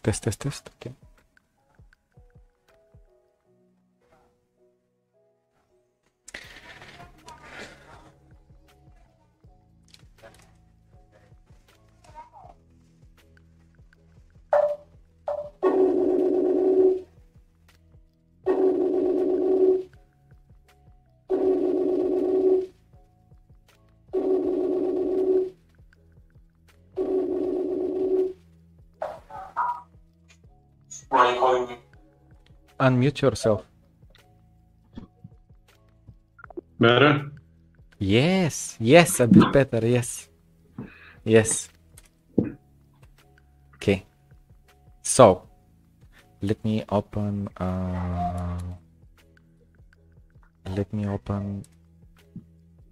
Test. Okay. Why are you calling me? Unmute yourself. Better? Yes, a bit better, yes. Okay. So, let me open,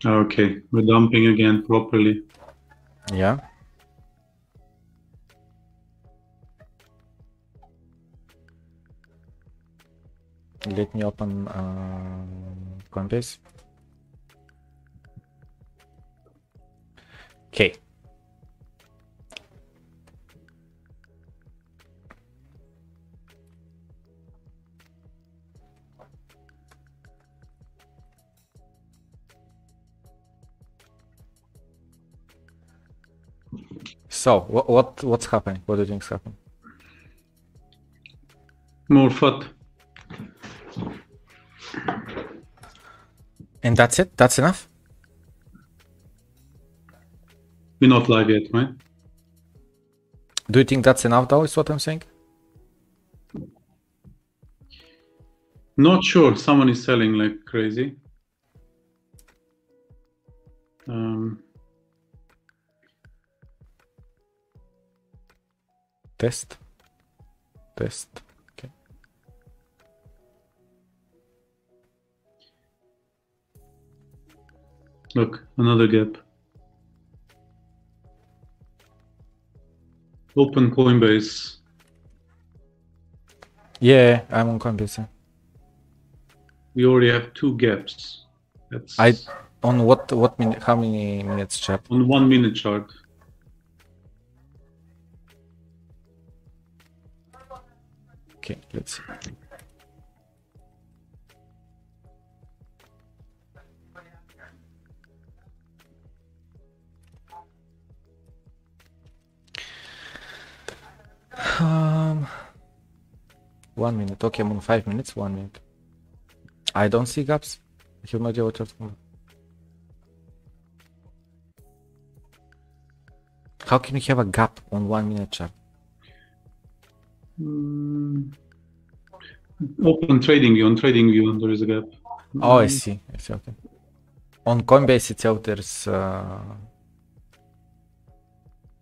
Okay, we're dumping again properly. yeah. Let me open Coinbase. Okay. So what's happening? What do you think is happening? More FUD. And that's it? That's enough? We're not live yet, right? Do you think that's enough though, is what I'm saying? Not sure. Someone is selling like crazy. Test. Okay. Look, another gap. Open Coinbase. Yeah, I'm on Coinbase. We already have 2 gaps. That's On what minute? How many minutes chart? on 1 minute chart. Okay, let's see. Um, 1 minute. Okay, I'm on 5 minutes. 1 minute. I don't see gaps. I have no idea what you're talking about. How can you have a gap on 1 minute chart? Open trading view. On trading view, there is a gap. Oh, I see. Okay. On Coinbase itself, there's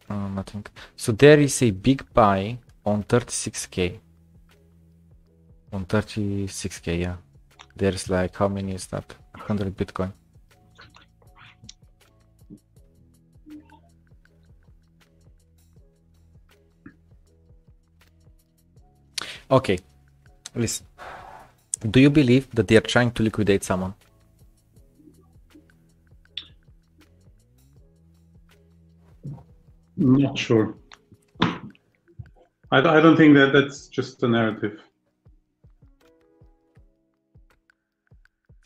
nothing. So there is a big buy on 36k. On 36k, yeah. There's like, how many is that? 100 Bitcoin. Okay, listen. Do you believe that they are trying to liquidate someone? Not sure. I don't think that's just a narrative.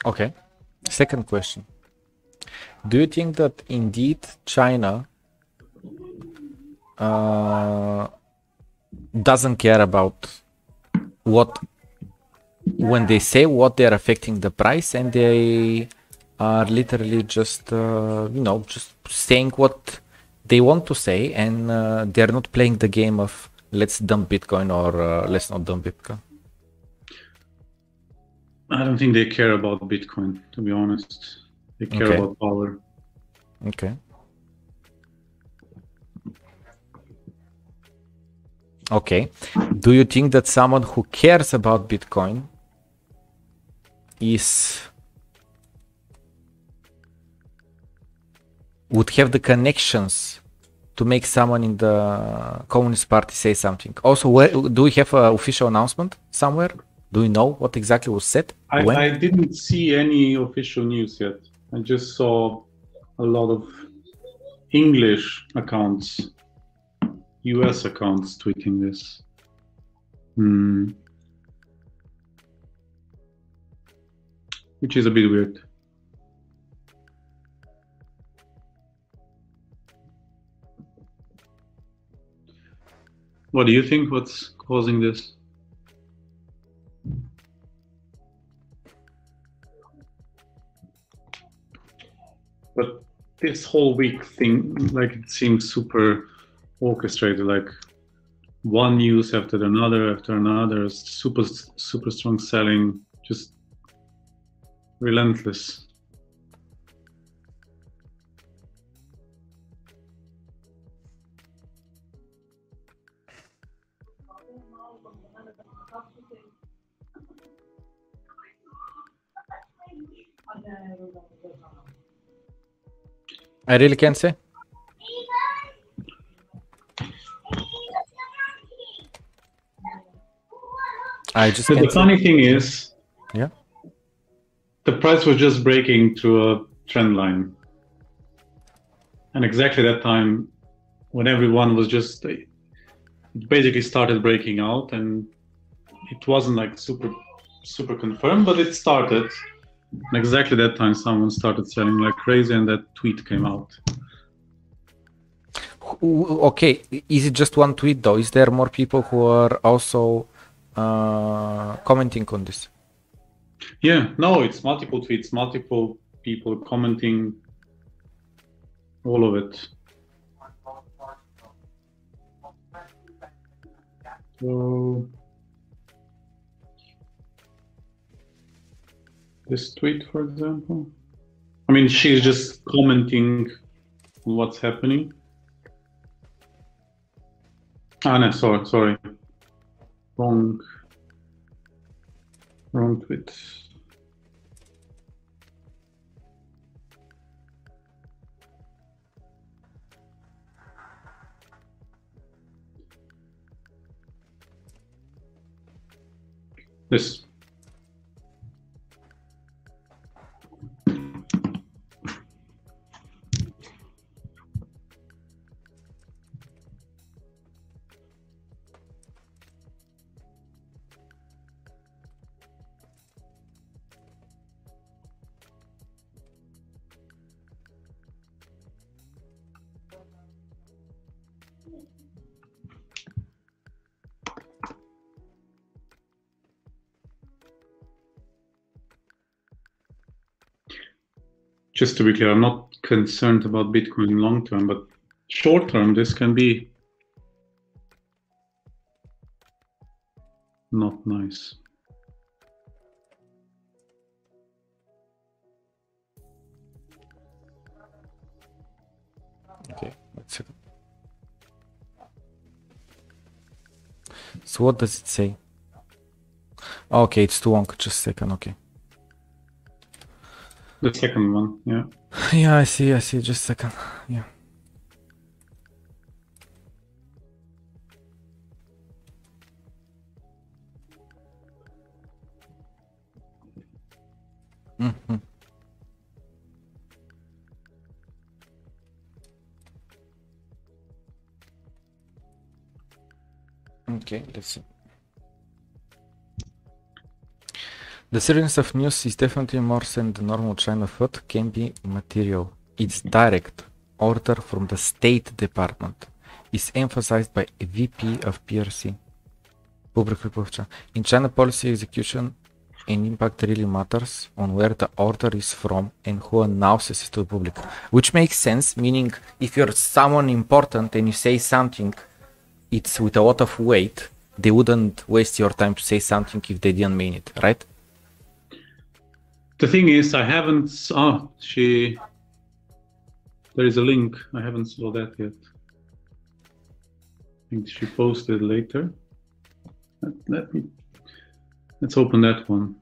Okay. Second question. Do you think that indeed China doesn't care about when they say what they are affecting the price, and they are literally just just saying what they want to say, and they're not playing the game of let's dump Bitcoin or let's not dump Bitcoin? I don't think they care about Bitcoin, to be honest. They care about power. Okay. Okay. Do you think that someone who cares about Bitcoin would have the connections to make someone in the Communist Party say something? Also, do we have an official announcement somewhere? Do you know what exactly was said? I didn't see any official news yet. I just saw a lot of English accounts, US accounts tweeting this. Which is a bit weird. What do you think? What's causing this? But this whole week thing, like, it seems super orchestrated, like one news after another, super strong selling, just relentless. I really can't say. I just can't the funny thing is, yeah, the price was just breaking through a trend line, and exactly that time when everyone was just, it basically started breaking out, and it wasn't like super confirmed, but it started. And exactly that time someone started selling like crazy, and that tweet came out. Okay, is it just one tweet though? Is there more people who are also commenting on this? Yeah, no, it's multiple tweets, multiple people commenting, all of it. So this tweet, for example, I mean, she's just commenting on what's happening. Ah, no, sorry. Wrong tweet. This. Just to be clear, I'm not concerned about Bitcoin long term, but short term, this can be not nice. Okay, let's see. So what does it say? Okay, it's too long, just a second, okay. The second one, yeah. Yeah, I see, just a second, yeah. Mm-hmm. Okay, let's see. The seriousness of news is definitely more than the normal China FUD can be material. It's direct order from the State Department. Is emphasized by a VP of PRC. In China, policy execution and impact really matters on where the order is from and who announces it to the public. Which makes sense, meaning if you're someone important and you say something, it's with a lot of weight, they wouldn't waste your time to say something if they didn't mean it, right? The thing is, I haven't, there is a link, I haven't saw that yet. I think she posted later. Let's open that one.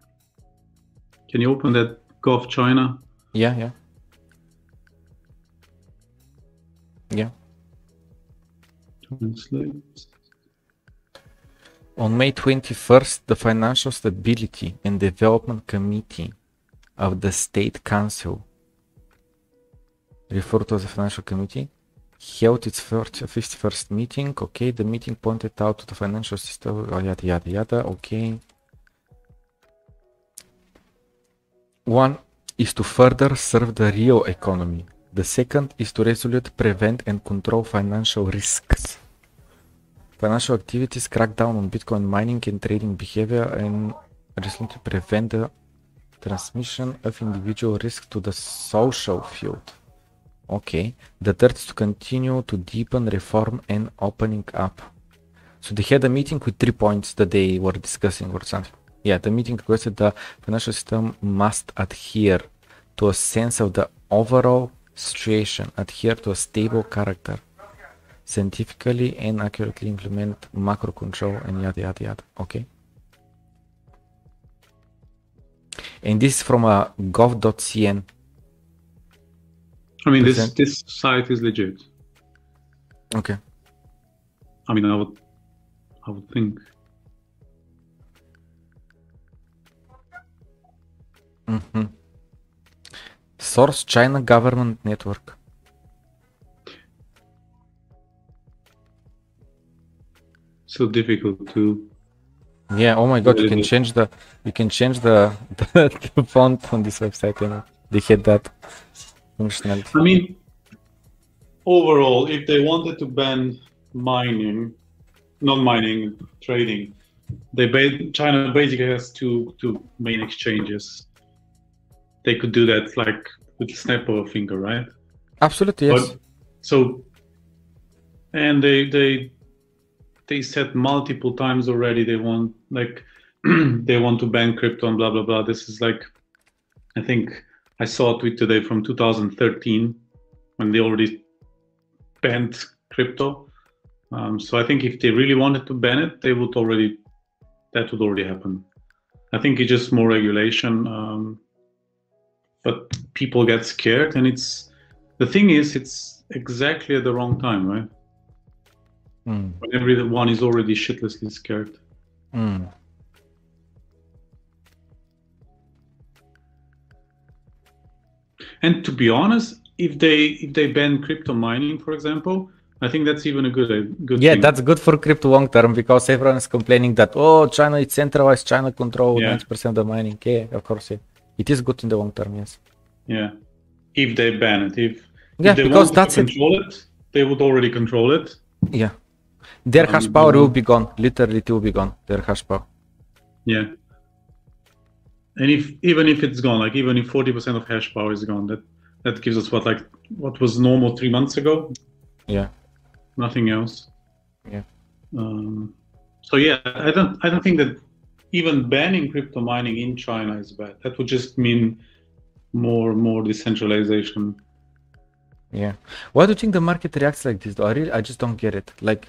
Can you open that Gulf China? Yeah. Translate. On May 21st, the Financial Stability and Development Committee of the State Council, referred to as the Financial Committee, held its 51st meeting. Okay, the meeting pointed out to the financial system, yada yada yada. Okay. One is to further serve the real economy. The second is to resolutely prevent and control financial risks. Financial activities crack down on Bitcoin mining and trading behavior and resolutely prevent the transmission of individual risk to the social field. Okay. The third is to continue to deepen reform and opening up. So they had a meeting with 3 points that they were discussing or something. Yeah, the meeting requested the financial system must adhere to a sense of the overall situation, adhere to a stable character, scientifically and accurately implement macro control and yada yada yada. Okay. And this is from a gov.cn. I mean, this site is legit. Okay. I mean, I would think. Source China Government Network. So difficult to. Yeah. Oh my God! You can change the the font on this website. You know, they had that functionality. I mean, overall, if they wanted to ban mining, not mining, trading, China basically has two main exchanges. They could do that like with the snap of a finger, right? Absolutely, yes. And they said multiple times already they want they want to ban crypto and blah blah blah. This is like, I think I saw a tweet today from 2013 when they already banned crypto. So I think if they really wanted to ban it, that would already happen. I think it's just more regulation. But people get scared, and the thing is, it's exactly at the wrong time, right? When everyone is already shitlessly scared. And to be honest, if they ban crypto mining, for example, I think that's even a good thing. That's good for crypto long term, because everyone is complaining that, oh, China is centralized, China control 90% of the mining. Yeah, of course, yeah. It is good in the long term, yes. Yeah, if they ban it, if they because want that's to control it, they would already control it. Yeah, their hash power will be gone. Literally, it will be gone. Their hash power. Yeah, and even if it's gone, like even if 40% of hash power is gone, that gives us what was normal 3 months ago. Yeah, nothing else. Yeah. So yeah, I don't think that even banning crypto mining in China is bad. That would just mean more decentralization. Yeah. Why do you think the market reacts like this, though? I just don't get it. Like,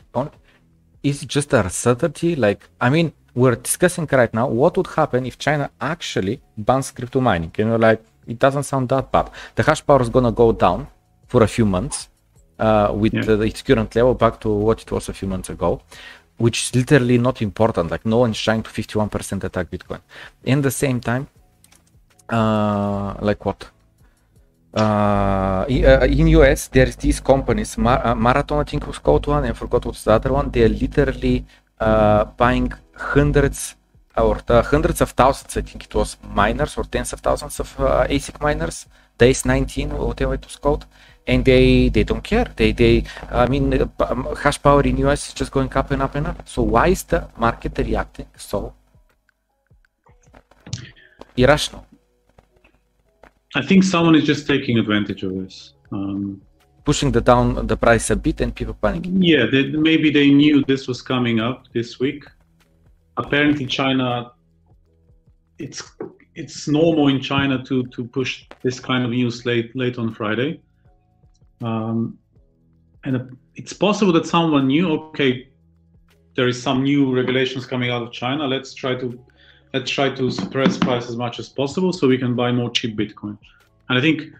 is it just a uncertainty? Like, I mean, we're discussing right now what would happen if China actually bans crypto mining. You know, like, it doesn't sound that bad. The hash power is gonna go down for a few months with its current level back to what it was a few months ago, which is literally not important. Like, no one's trying to 51% attack Bitcoin. In the same time, like what? In US, there's these companies, Marathon, I think was called one, I forgot what's the other one. They're literally buying hundreds of thousands, I think it was, miners, or tens of thousands of ASIC miners, the ACE19 or whatever it was called, and they don't care. I mean, hash power in US is just going up and up and up. So why is the market reacting so irrational? I think someone is just taking advantage of this. Pushing down the price a bit and people panicking. Yeah, maybe they knew this was coming up this week. Apparently China, it's normal in China to push this kind of news late on Friday. And it's possible that someone knew, okay, there is some new regulations coming out of China. Let's try to suppress price as much as possible so we can buy more cheap Bitcoin. And I think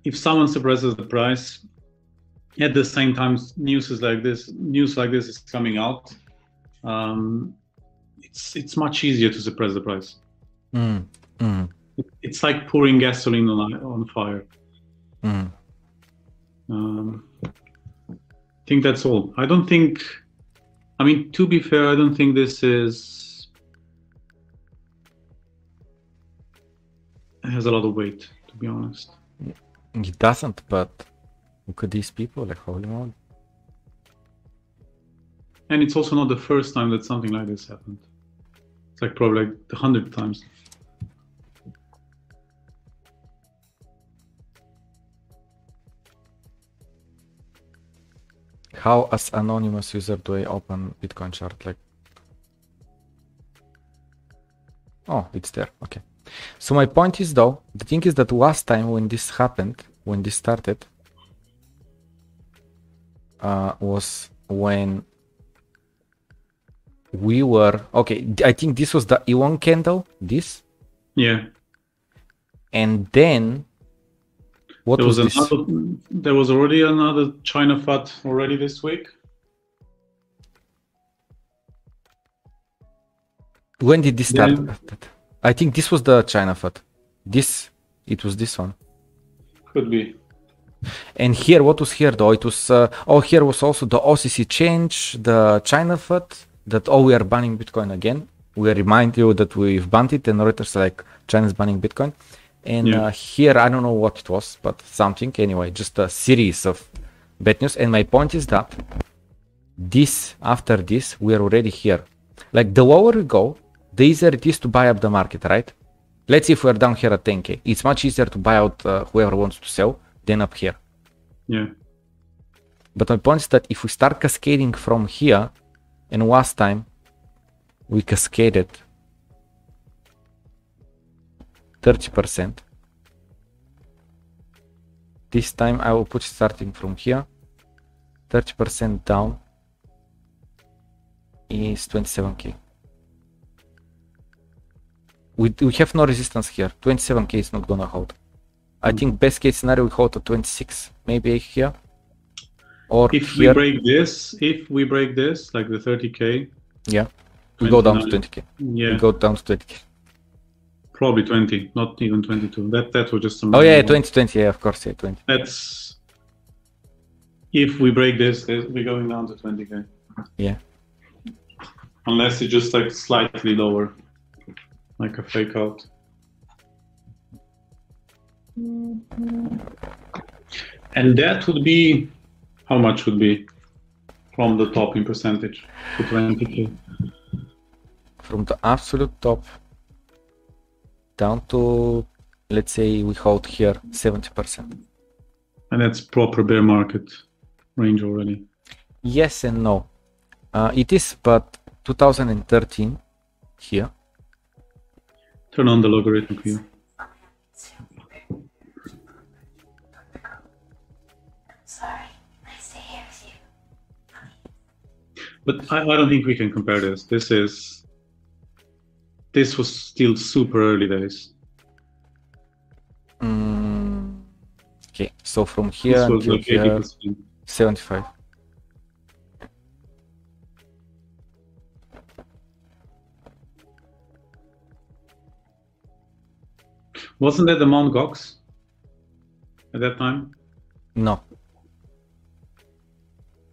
if someone suppresses the price, at the same time news like this is coming out, it's much easier to suppress the price. It's like pouring gasoline on fire. I think that's all. I don't think, I mean, to be fair, I don't think this has a lot of weight, to be honest. It doesn't, but look at these people, like, holy moly. And it's also not the first time that something like this happened. It's like probably like 100 times. How, as anonymous user, do I open Bitcoin chart? Like, oh, it's there. Okay. So my point is, though, the thing is that last time when this happened, when this started, was when we were okay. I think this was the E1 candle. This. Yeah. And then what there was this? There was already another China FUD already this week. When did this start? I think this was the China FUD. It was this one. Could be. And here, what was here though? It was, here was also the OCC change, the China FUD, that, we are banning Bitcoin again. We remind you that we've banned it, and Reuters like, China's banning Bitcoin. And here, I don't know what it was, but something anyway, just a series of bad news. And my point is that after this, we are already here. Like, the lower we go, the easier it is to buy up the market, right? Let's see if we're down here at 10K. It's much easier to buy out whoever wants to sell than up here. Yeah. But my point is that if we start cascading from here, and last time we cascaded 30%. This time I will put starting from here. 30% down is 27K. We have no resistance here. 27K is not gonna hold. I think best case scenario we hold at 26, maybe here. Or if here. we break this, like the 30K. Yeah. We go down to 20K. Yeah. We go down to 20K. Probably 20, not even 22. That was just a oh yeah, 20, yeah, of course, yeah, 20. That's if we break this, we're going down to 20K. Yeah. Unless it's just like slightly lower, like a fake out. And that would be, how much would be from the top in percentage to 20K? From the absolute top down to, let's say we hold here 70%. And that's proper bear market range already. Yes and no. It is, but 2013 here. Turn on the logarithm here. Sorry, nice to hear you. But I don't think we can compare this. This was still super early days. Okay, so from here until like here, 75. Wasn't that the Mount Gox at that time? No.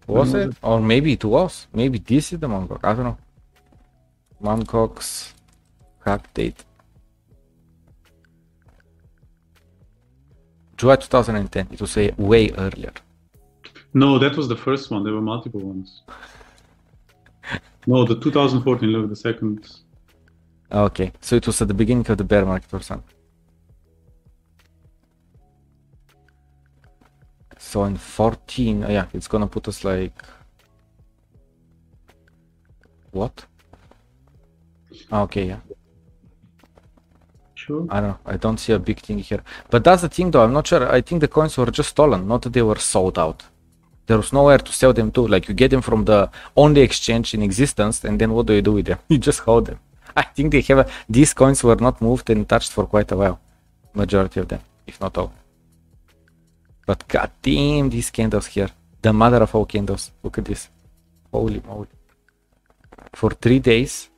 Was it? Or maybe it was. Maybe this is the Mount Gox. I don't know. Mount Gox hack date. July 2010. It was way earlier. No, that was the first one. There were multiple ones. No, the 2014, look, the second. Okay, so it was at the beginning of the bear market or something. So in 14, yeah, it's gonna put us like, what? Okay, yeah. Sure. I don't know, I don't see a big thing here. But that's the thing though, I'm not sure. I think the coins were just stolen, not that they were sold out. There was nowhere to sell them to. Like, you get them from the only exchange in existence, and then what do you do with them? You just hold them. I think they have these coins were not moved and touched for quite a while. Majority of them, if not all. But goddamn, these candles here. The mother of all candles. Look at this. Holy moly. For 3 days.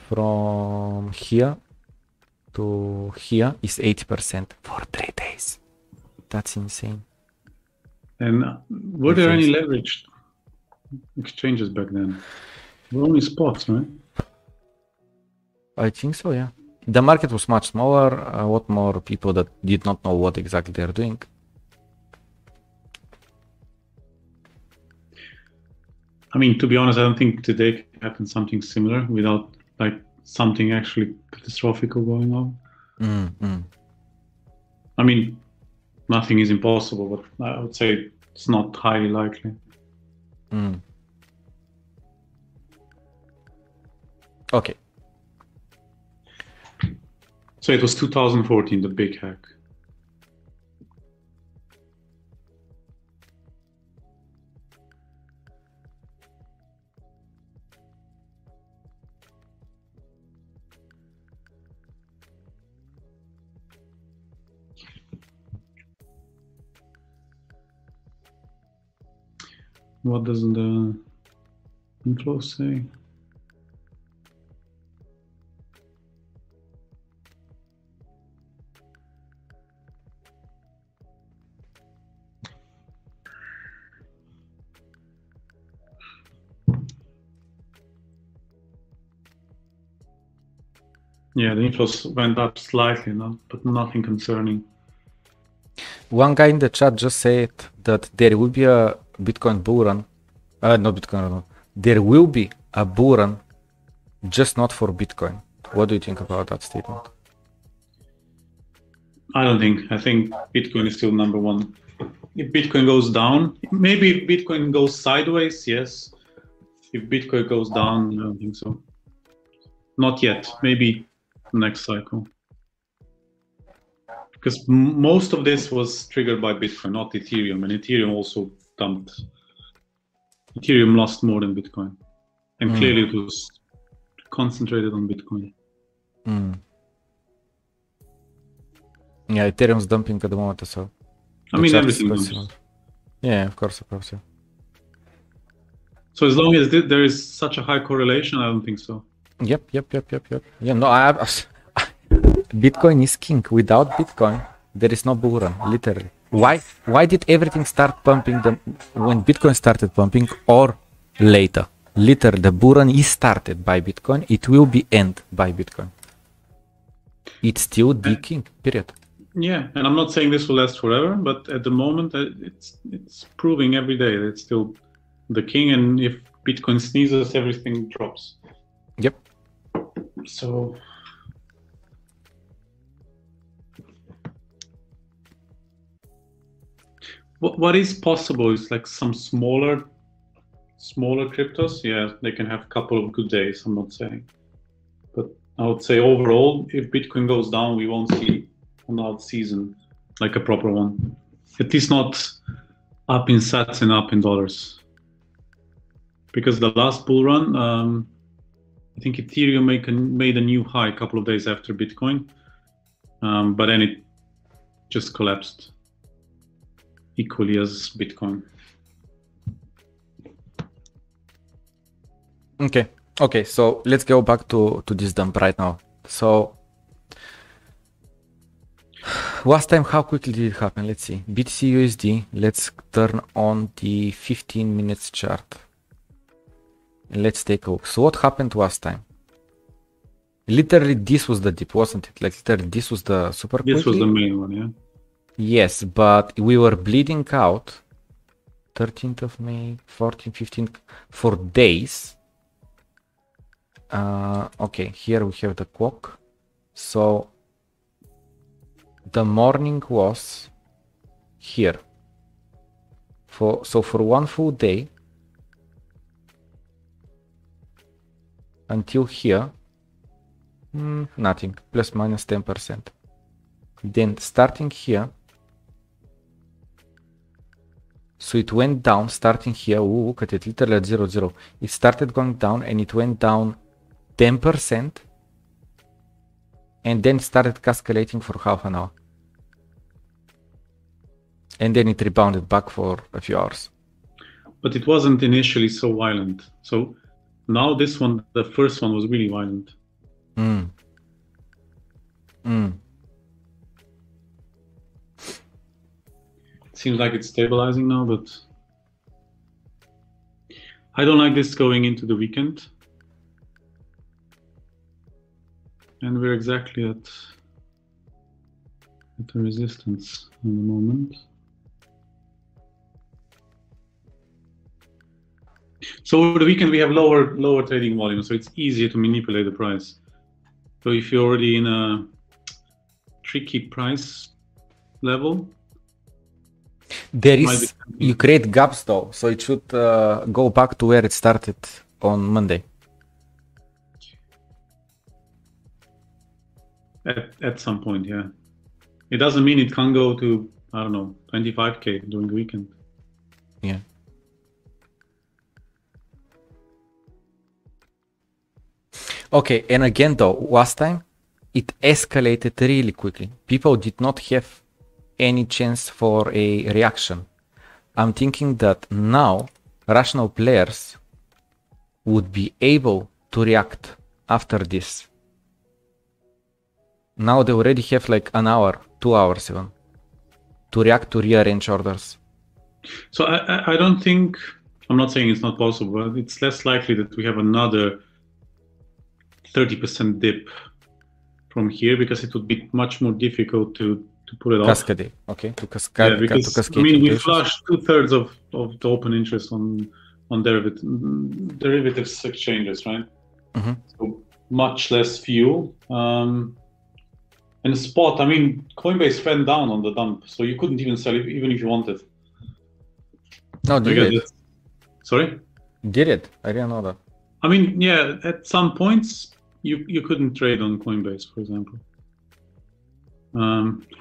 From here to here is 80% for 3 days. That's insane. And were there any leveraged exchanges back then? Were only spots, right? I think so, yeah. The market was much smaller, a lot more people that did not know what exactly they're doing. I mean, to be honest, I don't think today can happen something similar without like something actually catastrophic going on. I mean, nothing is impossible, but I would say it's not highly likely. Okay. So it was 2014, the big hack. What does the inflow say? Yeah, the inflows went up slightly, but nothing concerning. One guy in the chat just said that there will be a Bitcoin bull run. Not Bitcoin run. There will be a bull run, just not for Bitcoin. What do you think about that statement? I don't think. I think Bitcoin is still number one. If Bitcoin goes down, maybe if Bitcoin goes sideways, yes. If Bitcoin goes down, I don't think so. Not yet. Maybe next cycle. Because most of this was triggered by Bitcoin, not Ethereum, and Ethereum also dumped. Ethereum lost more than Bitcoin, and clearly it was concentrated on Bitcoin. Yeah, Ethereum's dumping at the moment as well. I mean, everything dumps. Yeah, of course. Yeah. So as long as there is such a high correlation, I don't think so. Yep. Yeah, no, Bitcoin is king. Without Bitcoin, there is no bull run, literally. Why did everything start pumping when Bitcoin started pumping or later? Literally, the bull run is started by Bitcoin. It will be end by Bitcoin. It's still the king, period. Yeah, and I'm not saying this will last forever, but at the moment, it's proving every day that it's still the king, and if Bitcoin sneezes, everything drops. Yep. So what is possible is like some smaller cryptos. Yeah, they can have a couple of good days. I'm not saying, but I would say overall, if Bitcoin goes down, we won't see another season like a proper one. At least not up in sats and up in dollars. Because the last bull run, I think Ethereum made a new high a couple of days after Bitcoin, but then it just collapsed equally as Bitcoin. Okay, so let's go back to this dump right now. So last time, how quickly did it happen? Let's see. BTC USD, let's turn on the 15 minutes chart. And let's take a look. So what happened last time? Literally, this was the dip, wasn't it? Like literally, this was the super quickly. This was the main one, yeah. Yes, but we were bleeding out 13th of May, 14th, 15th for days. Okay, here we have the clock. So the morning was here. So for one full day until here, nothing, plus minus 10%. Then starting here, so it went down starting here. Ooh, look at it, literally at 0.0. It started going down and it went down 10%, and then started cascalating for half an hour. And then it rebounded back for a few hours. But it wasn't initially so violent. So now this one, the first one was really violent. seems like it's stabilizing now, but I don't like this going into the weekend. And we're exactly at the resistance in the moment. So over the weekend we have lower trading volume, so it's easier to manipulate the price. So if you're already in a tricky price level, there is, you create gaps though, so it should go back to where it started on Monday. At some point, yeah. It doesn't mean it can't go to, I don't know, 25K during the weekend. Yeah. Okay, and again though, last time it escalated really quickly. People did not have any chance for a reaction. I'm thinking that now rational players would be able to react after this. Now they already have like an hour, 2 hours even, to react to rearrange orders. So I don't think, I'm not saying it's not possible, but it's less likely that we have another 30% dip from here, because it would be much more difficult to pull it off. Cascade, okay, to cascade. Yeah, because to cascade, I mean, we flushed 2/3 of the open interest on derivatives exchanges, right? Mm-hmm. So much less fuel. And the spot, I mean, Coinbase went down on the dump, so you couldn't even sell it even if you wanted. No, did it? Sorry? Did it? I didn't know that. I mean, yeah, at some points you couldn't trade on Coinbase, for example,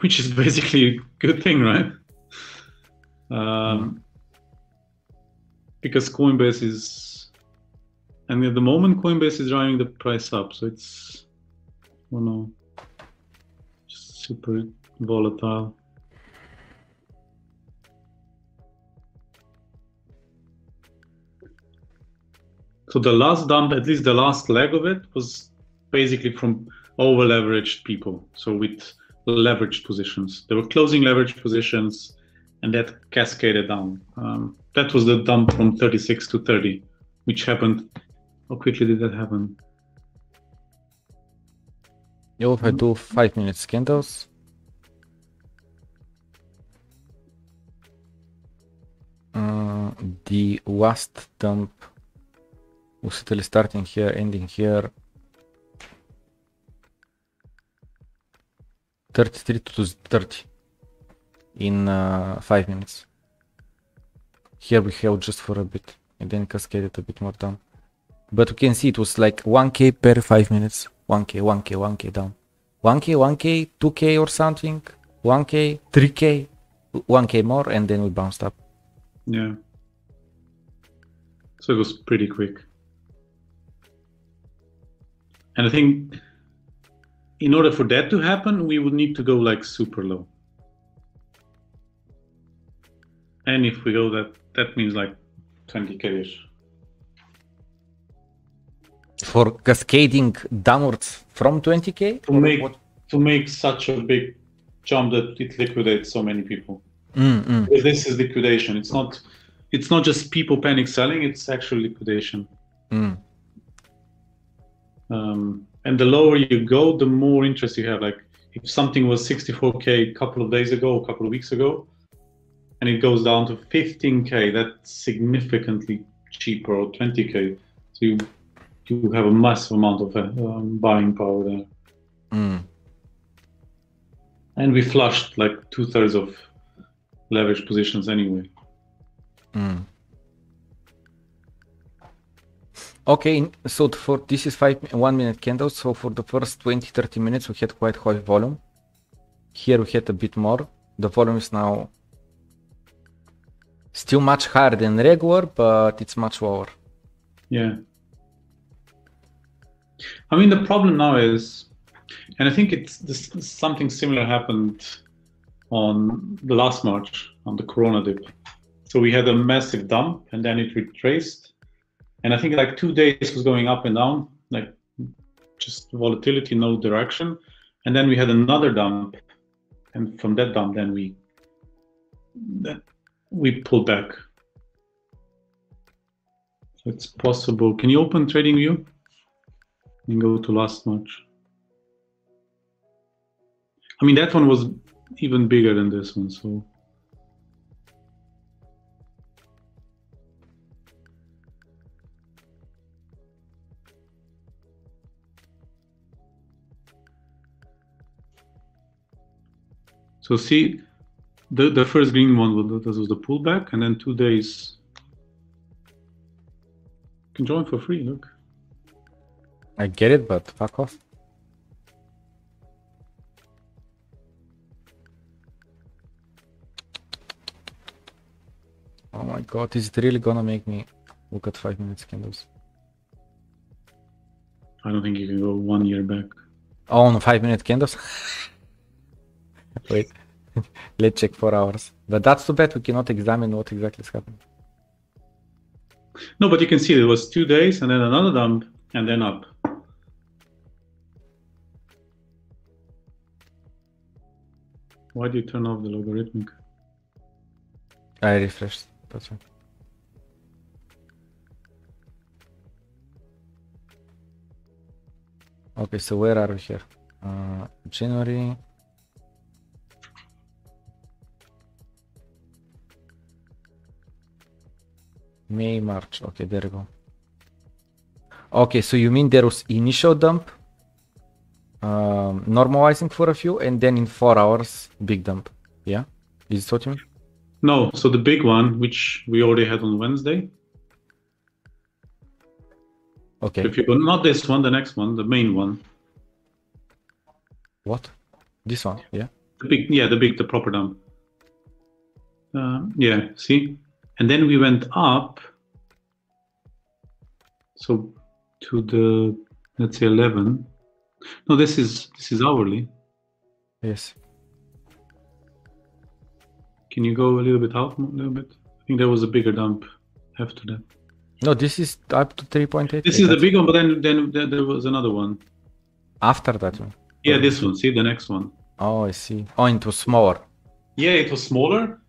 which is basically a good thing, right? Because Coinbase is, and at the moment Coinbase is driving the price up, so it's, I don't know, super volatile. So the last dump, at least the last leg of it, was basically from over-leveraged people. So with leveraged positions. They were closing leveraged positions, and that cascaded down. That was the dump from 36 to 30, which happened. How quickly did that happen? If I do 5 minutes candles. The last dump was still starting here, ending here. 33 to 30 in 5 minutes. Here we held just for a bit and then cascaded a bit more down. But you can see it was like 1k per 5 minutes. 1k, 1k, 1k down. 1k, 1k, 2k or something. 1k, 3k, 1k more, and then we bounced up. Yeah. So it was pretty quick. And I think in order for that to happen, we would need to go like super low. And if we go that means like 20k-ish. For cascading downwards from 20k? To make such a big jump that it liquidates so many people. Because this is liquidation. It's not just people panic selling, it's actual liquidation. And the lower you go, the more interest you have. Like if something was 64k a couple of days ago, a couple of weeks ago, and it goes down to 15k, that's significantly cheaper, or 20k. So you have a massive amount of buying power there. And we flushed like 2/3 of leverage positions anyway. Okay, so for this is 1 minute candles. So for the first 20-30 minutes we had quite high volume. Here we had a bit more. The volume is now still much higher than regular, but it's much lower. Yeah. I mean, the problem now is, and I think something similar happened on the last March, on the Corona dip. So we had a massive dump and then it retraced. And I think like 2 days was going up and down, like just volatility, no direction. And then we had another dump. And from that dump, then we then we pull back. So it's possible. Can you open trading view and go to last March? I mean, that one was even bigger than this one, so. So see, the first green one was the pullback, and then 2 days. You can join for free, look. I get it, but fuck off. Oh my god, is it really gonna make me look at 5 minutes candles? I don't think you can go 1 year back. Oh, on 5-minute candles? Wait, let's check 4 hours. But that's too bad, we cannot examine what exactly is happening. No, but you can see there was 2 days and then another dump and then up. Why do you turn off the logarithmic? I refreshed, that's right. Okay, so where are we here? January. May, March. Okay, there we go. Okay, so you mean there was initial dump, normalizing for a few, and then in 4 hours, big dump. Yeah? Is this what you mean? No, so the big one, which we already had on Wednesday. Okay. If you go, not this one, the next one, the main one. What? This one, yeah? The big, yeah, the proper dump. Yeah, see? And then we went up. So to the, let's say 11. No, this is hourly. Yes. Can you go a little bit out, a little bit? I think there was a bigger dump after that. No, this is up to 3.8. This is the big one, but then there was another one. After that one? Yeah, this one. See, the next one. Oh, I see. Oh, it was smaller. Yeah, it was smaller,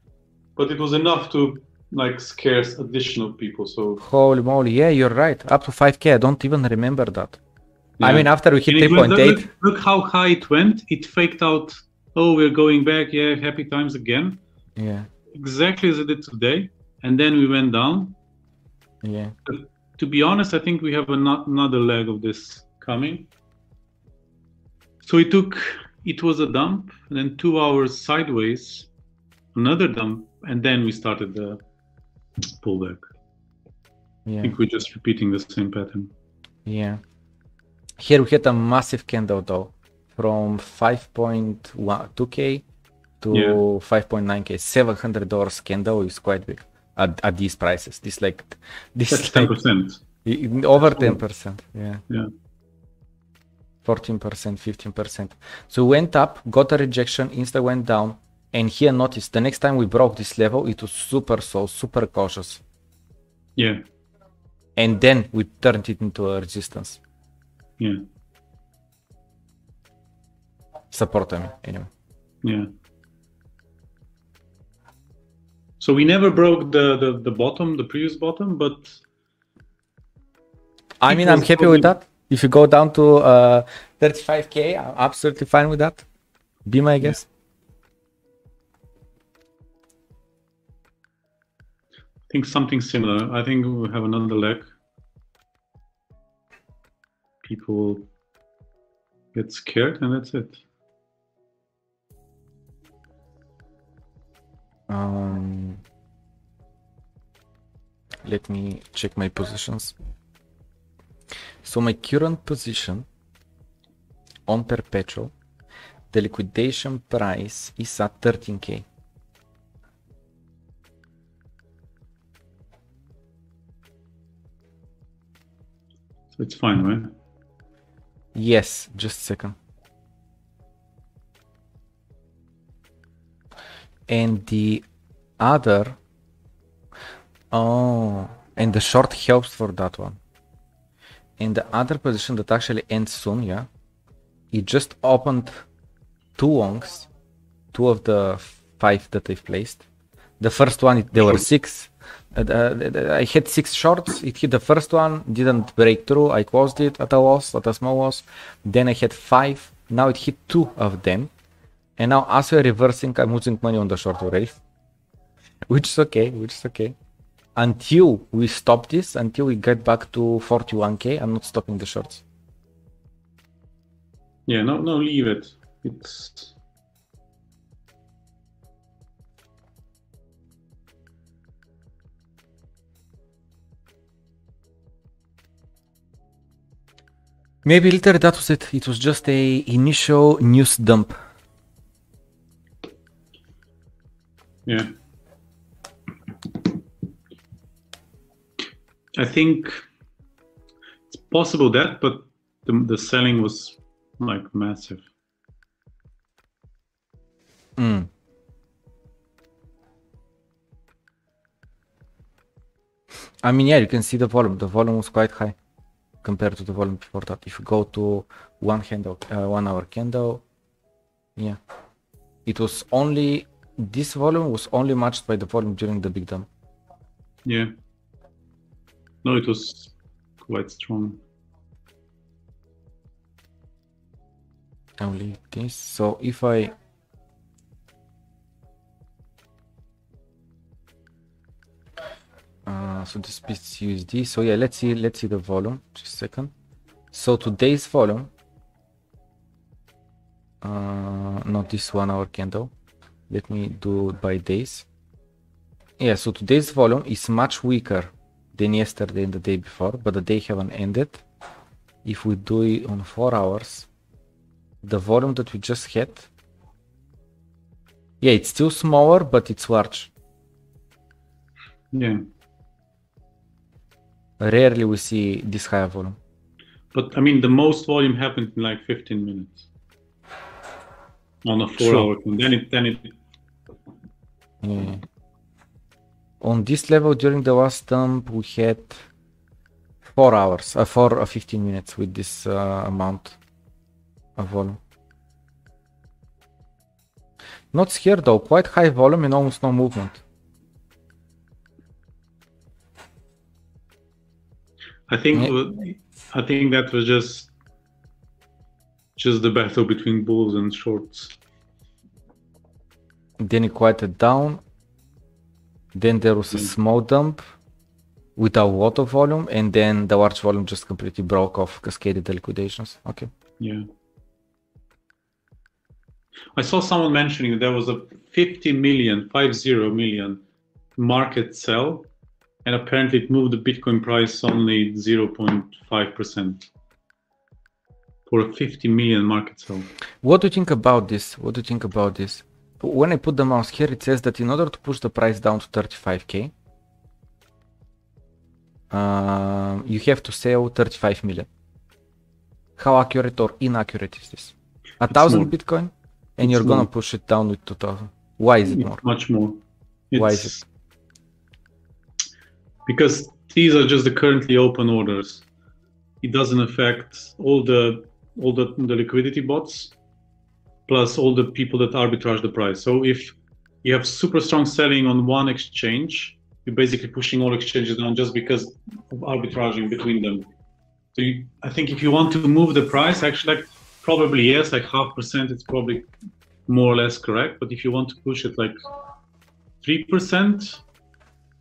but it was enough to like scare additional people. So holy moly, yeah, you're right. Up to 5k. I don't even remember that. yeah. I mean, after we hit And 3.8. Look how high it went. It faked out. Oh, we're going back. Yeah, happy times again. Yeah. Exactly as it did today. And then we went down. Yeah. To be honest, I think we have another leg of this coming. So it was a dump, and then 2 hours sideways, another dump, and then we started the pullback. Yeah. I think we're just repeating the same pattern. Yeah. Here we had a massive candle though, from 5.2k to 5.9k. $700 candle is quite big at these prices. This That's 10%. Over 10%. Yeah. Yeah. 14%, 15%. So we went up, got a rejection, insta went down, and here notice the next time we broke this level, it was super cautious. Yeah. And then we turned it into a resistance. Yeah. Support, I mean, anyway. Yeah. So we never broke the bottom, the previous bottom, but I mean, I'm happy with that. If you go down to 35k, I'm absolutely fine with that. Be my guess. I think something similar. I think we have another leg. People get scared, and that's it. Let me check my positions. So my current position on perpetual, the liquidation price is at 13k. So it's fine, right? Yes, just a second. And the other, and the short helps for that one. And the other position that actually ends soon, yeah, it just opened 2 longs, 2 of the 5 that I've placed, The first one, there were 6. I had 6 shorts. It hit the first one, didn't break through. I closed it at a loss, at a small loss. Then I had 5. Now it hit 2 of them. And now as we're reversing, I'm losing money on the short already. Which is okay. Until we stop this, until we get back to 41k, I'm not stopping the shorts. Yeah, no, leave it. It's... Maybe literally that was it. It was just a initial news dump. Yeah. I think it's possible that, but the selling was like massive. I mean, yeah, you can see the volume. The volume was quite high compared to the volume before that. If you go to 1 hour candle, yeah, it was only, this volume was only matched by the volume during the big dump. Yeah. No, it was quite strong. I'll leave this. So if I so this is USD. So yeah, let's see the volume. Just a second. So today's volume, not this 1 hour candle. Let me do it by days. Yeah, so today's volume is much weaker than yesterday and the day before, but the day haven't ended. If we do it on 4 hours, the volume that we just had, yeah, it's still smaller, but it's large. Yeah. Rarely we see this high volume. But I mean, the most volume happened in like 15 minutes on a 4 hour. Then it. Yeah. On this level during the last dump, we had 4 hours, 15 minutes with this amount of volume. Not here though, quite high volume and almost no movement. I think that was just the battle between bulls and shorts. Then it quieted down. Then there was a small dump with a lot of volume, and then the large volume just completely broke off, cascaded the liquidations. Okay. Yeah. I saw someone mentioning that there was a 50 million market sell, and apparently it moved the Bitcoin price only 0.5% for a 50 million market sell. What do you think about this? When I put the mouse here, it says that in order to push the price down to 35k, you have to sell 35 million. How accurate or inaccurate is this? 1,000 Bitcoin, and you're gonna push it down with 2,000. Why is it more? Much more. Why is it? Because these are just the currently open orders. It doesn't affect all the liquidity bots, plus all the people that arbitrage the price. So if you have super strong selling on one exchange, you're basically pushing all exchanges down just because of arbitraging between them. So I think if you want to move the price, actually, like probably yes, like 0.5%, it's probably more or less correct. But if you want to push it like 3%,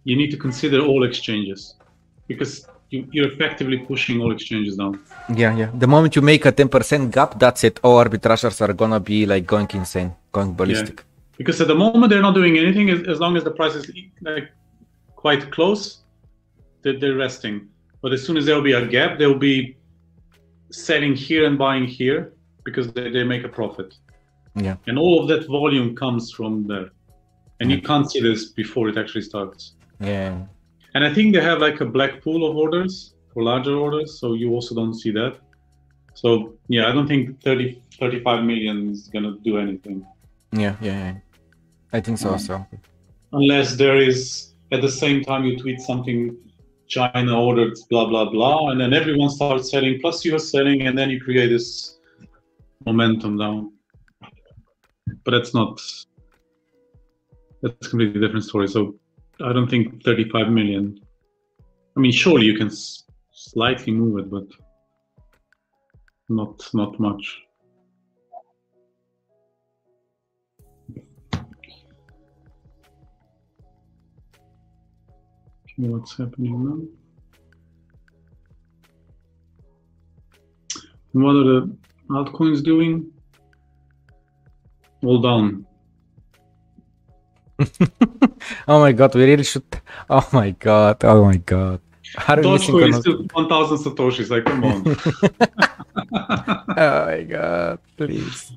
you need to consider all exchanges, because you're effectively pushing all exchanges down. Yeah. The moment you make a 10% gap, that's it. All arbitrageurs are gonna be like going insane, going ballistic. Yeah. Because at the moment they're not doing anything. As long as the price is like quite close, they're resting. But as soon as there will be a gap, they'll be selling here and buying here because they make a profit. Yeah. And all of that volume comes from there. And you can't see this before it actually starts. Yeah. And I think they have like a black pool of orders for larger orders, so you also don't see that. So yeah, I don't think 35 million is gonna do anything. Yeah. I think so also. Unless there is, at the same time you tweet something, China ordered blah blah blah, and then everyone starts selling, plus you're selling, and then you create this momentum down. But that's not that's a completely different story. So I don't think 35 million. I mean, surely you can slightly move it, but not much. Okay, what's happening now? And what are the altcoins doing? All down. Oh my god, we really should. Oh my god, oh my god. Dogecoin is still 1,000 satoshis, like, come on. Oh my god, please.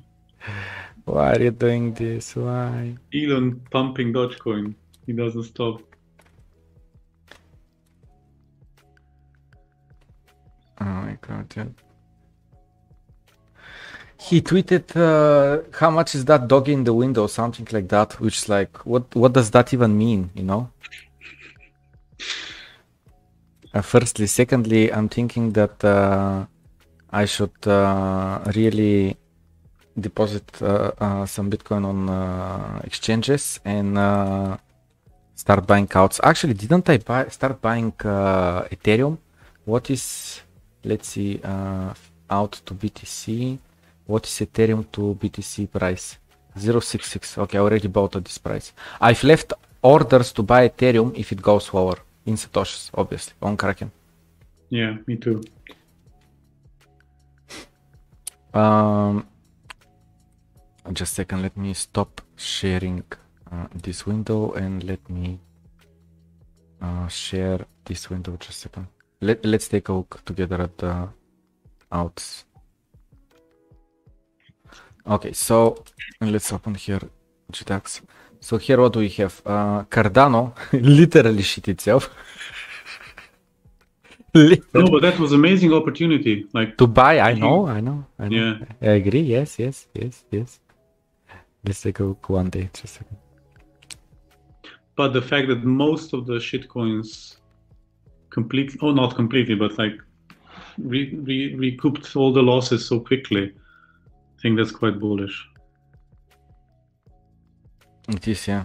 Why are you doing this? Why? Elon pumping Dogecoin. He doesn't stop. Oh my god, dude. He tweeted, how much is that doggy in the window, something like that, which is like, what does that even mean, you know? Firstly. Secondly, I'm thinking that I should really deposit some Bitcoin on exchanges and start buying outs. Actually, didn't I start buying Ethereum? What is, let's see, out to BTC? What is Ethereum to BTC price? 0.66. Okay, I already bought at this price. I've left orders to buy Ethereum if it goes lower. In Satoshis, obviously, on Kraken. Yeah, me too. Just a second, let me stop sharing this window and let me share this window. Just a second. Let's take a look together at the outs. Okay, so let's open here GDAX. So here what do we have? Cardano literally shit itself. No, but that was amazing opportunity. Like to buy, I know. Yeah. I agree. Yes. Let's take a look one day. Just a second. But the fact that most of the shitcoins completely, oh, not completely, but like recouped all the losses so quickly, I think that's quite bullish. It is, yeah.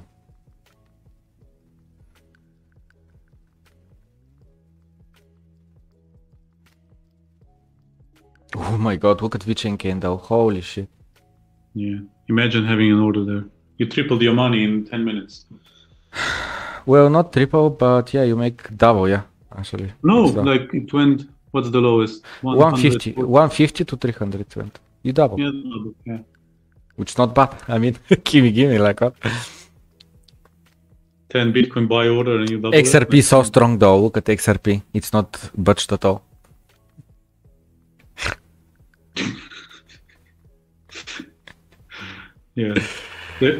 Oh my god, look at VeChain candle. Holy shit. Yeah. Imagine having an order there. You tripled your money in 10 minutes. Well, not triple, but yeah, you make double, yeah, actually. No, like it went, what's the lowest? 150 to 300 went. You double. Yeah, double, yeah. Which is not bad. I mean, gimme, like what? 10 Bitcoin buy order and you double XRP so strong though. Look at XRP. It's not budged at all. Yeah. The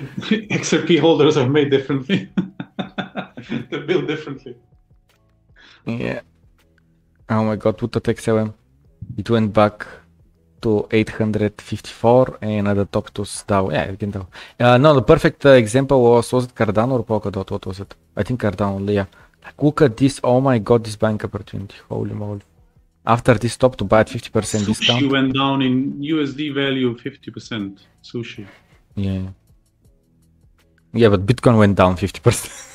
XRP holders are made differently. They're built differently. Yeah. Oh my god, look at XLM. It went back to 854 and at the top it was down. Yeah, you can tell. No, the perfect example was it Cardano or Polkadot? What was it? I think Cardano, yeah. Like, look at this. Oh my god, this buying opportunity. Holy moly. After this stop to buy at 50% discount. Sushi went down in USD value 50%. Sushi. Yeah. Yeah, but Bitcoin went down 50%.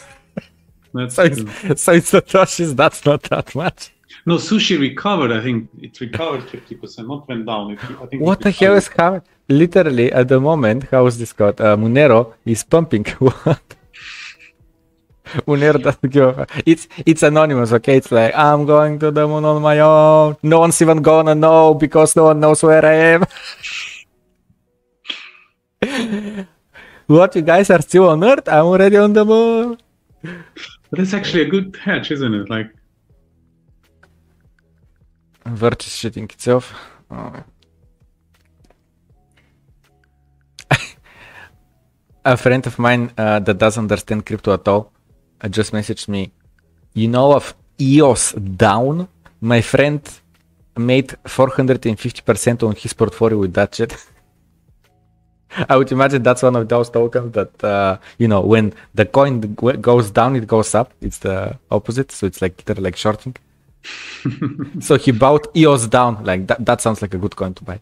So it's Satoshis, that's not that much. No, sushi recovered. I think it recovered 50%, not went down. I think what the hell is happening? Literally, at the moment, how is this called? Monero is pumping. What? Monero doesn't give a... It's anonymous, okay? It's like, I'm going to the moon on my own. No one's even gonna know because no one knows where I am. What, you guys are still on Earth? I'm already on the moon. But it's actually a good hedge, isn't it? Like, Vert is shitting itself. Oh. A friend of mine that doesn't understand crypto at all just messaged me. You know of EOS down? My friend made 450% on his portfolio with that shit. I would imagine that's one of those tokens that, you know, when the coin goes down, it goes up. It's the opposite. So it's like literally like shorting. So he bought EOS down. Like that sounds like a good coin to buy.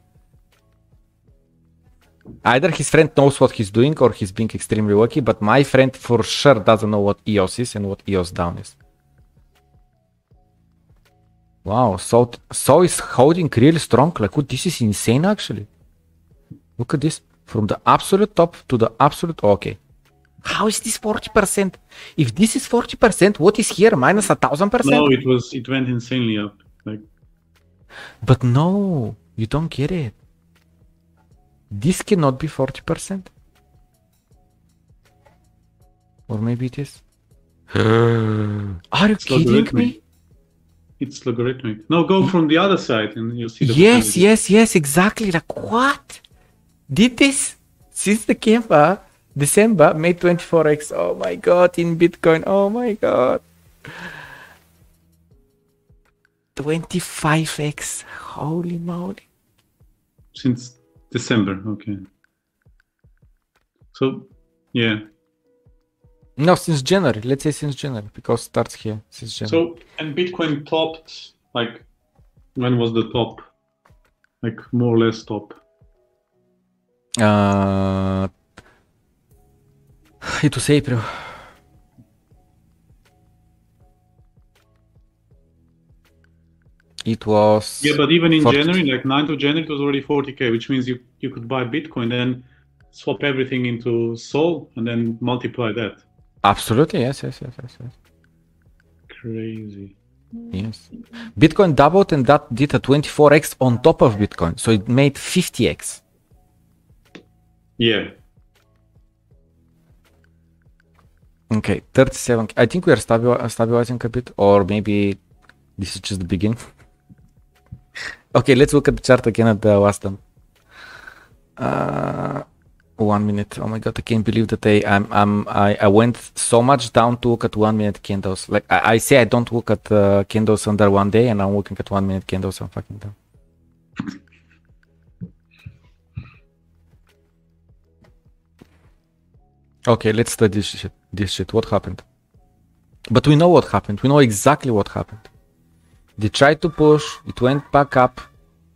Either his friend knows what he's doing or he's being extremely lucky, but my friend for sure doesn't know what EOS is and what EOS down is. Wow, so is holding really strong. Like, this is insane actually. Look at this. From the absolute top to the absolute... Okay. How is this 40%? If this is 40%, what is here? Minus 1,000%? No, it went insanely up. Like, but no, you don't get it. This cannot be 40%. Or maybe it is. Are you kidding me? It's logarithmic. No, go from the other side and you'll see the Yes, exactly. Like, what? Did this since the Canva December made 24x. Oh my god, in Bitcoin. Oh my god. 25x. Holy moly. Since December, okay. So, yeah. No, since January. Let's say since January, because it starts here since January. So, and Bitcoin topped, like, when was the top? Like, more or less top. It was April. It was... Yeah, but even in January, like 9th of January, it was already 40k, which means you could buy Bitcoin, then swap everything into Sol, and then multiply that. Absolutely, yes. Crazy. Yes. Bitcoin doubled and that did a 24x on top of Bitcoin. So it made 50x. Yeah. Okay, 37. I think we are stabilizing a bit, or maybe this is just the beginning. Okay, let's look at the chart again at the last time. 1 minute. Oh my god, I can't believe that I went so much down to look at 1 minute candles. Like I say, I don't look at candles under 1 day, and I'm looking at 1 minute candles. I'm fucking down. Okay, let's study this shit. What happened? But we know what happened. We know exactly what happened. They tried to push, it went back up,